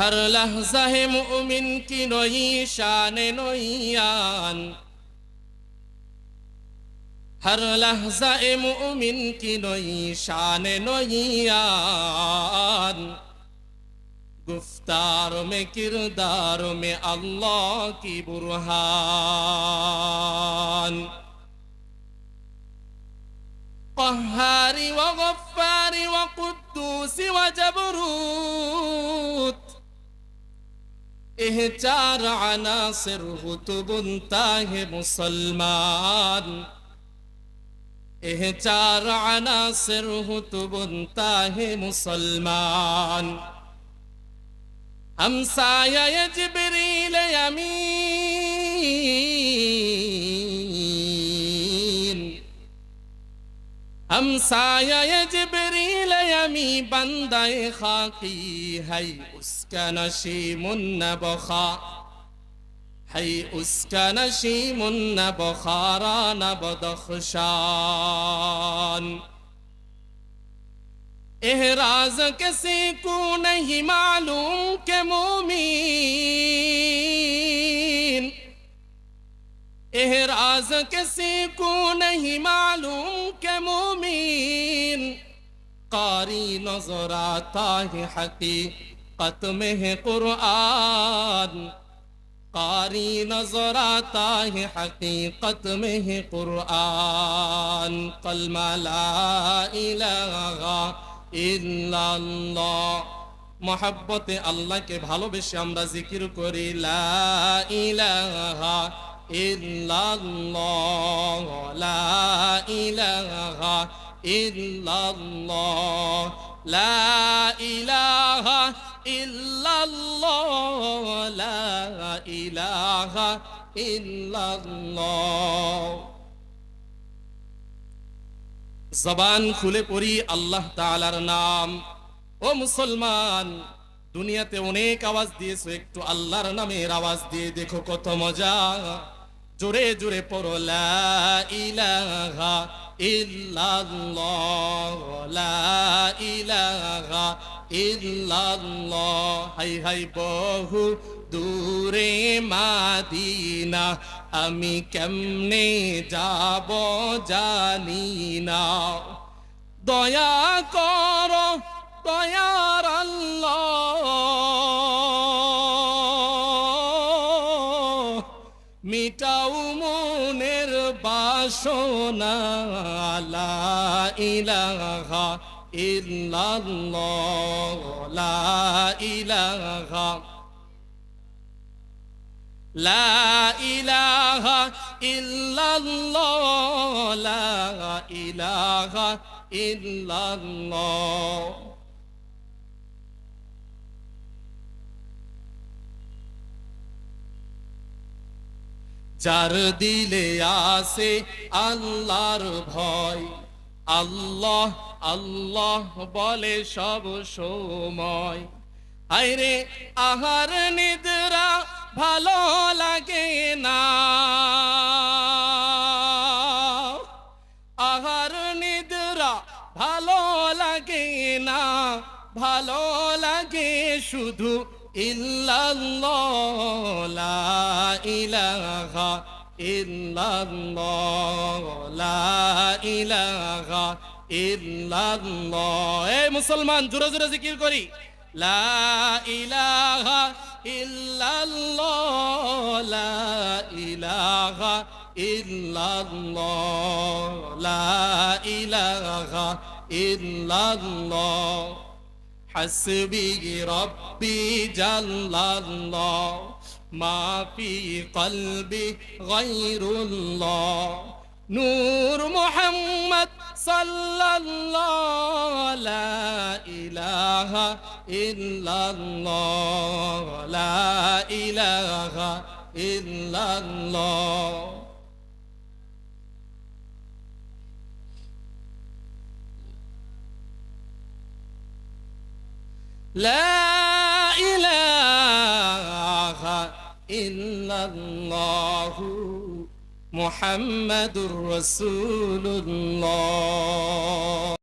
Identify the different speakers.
Speaker 1: हर लहज़ा है मुमिन की नई शान नईयान, हर लहज़ा ए मुमिन की नई शान नईयान। गुफ्तार में किरदार में अल्लाह की बुरहान। क़हारी व गफ़्फ़ारी व क़ुद्दूसी व जबरूत, एह चार अनासिर हो तो बनता है मुसलमान। एह चार अनासिर हो तो बनता है मुसलमान। हमसाया ये जिब्रील अमीन, हमसाया ये जिब्रील यमी बंदाए खाकी है उसका नशीमुन नबखा, है उसका नशीमुन नबखारा नबदख्शान। एहराज किसी को नहीं मालूम के मोमीन, एहराज किसी को नहीं मालूम के मोमीन। कारी नजर आता है हकीकत में है कुरान, कारी नजर आता है हकीकत में है कुरान। कलमा ला इलाहा इल्लल्लाह, मोहब्बते अल्लाह के भालोबेशे आमरा जिकिर करी ला इलाहा इल्लल्लाह, ला इलाहा इल्लल्लाह, ला इलाहा इल्लल्लाह, ला इलाहा इल्लल्लाह। जबान खुले पड़ी अल्लाह ताआलार नाम। ओ मुसलमान, दुनियाते अनेक आवाज दिएছো, एकटू आल्लाहर नामेर आवाज दिए देखो कत मजा। जोरे जोरे पढ़ो ला इलाहा इल्लल्लाह, ला इलाहा इल्लल्लाह। हाय हाय बहु दूरे मादीना, आमी केमने जाबो जानी ना। दया करो दयार अल्लाह, मिटाऊ মনের বাসনা। লা ইলাহা ইল্লাল্লাহ, লা ইলাহা, লা ইলাহা ইল্লাল্লাহ, লা ইলাহা ইল্লাল্লাহ। যার দিলে আসে আল্লাহর ভয়, আল্লাহ আল্লাহ বলে সব সময়। আইরে আহার নিদ্রা ভালো লাগে না, আহার নিদ্রা ভালো লাগে না, ভালো লাগে শুধু ইল্লাল্লাহ, লা ইলাহা ইল্লাল্লাহ, লা ইলাহা ইল্লাল্লাহ। এ মুসলমান, জোরে জোরে জিকির করি লা ইলাহা ইল্লাল্লাহ, লা ইলাহা ইল্লাল্লাহ, লা ইলাহা ইল্লাল্লাহ। হাসবি রব্বি জাল্লাল্লাহ, মা ফি কলবি গায়রুল্লাহ। নূর মুহাম্মদ সাল্লাল্লাহ, লা ইলাহা ইল্লাল্লাহ, লা ইলাহা ইল্লাল্লাহ। لا إله إلا الله محمد رسول الله।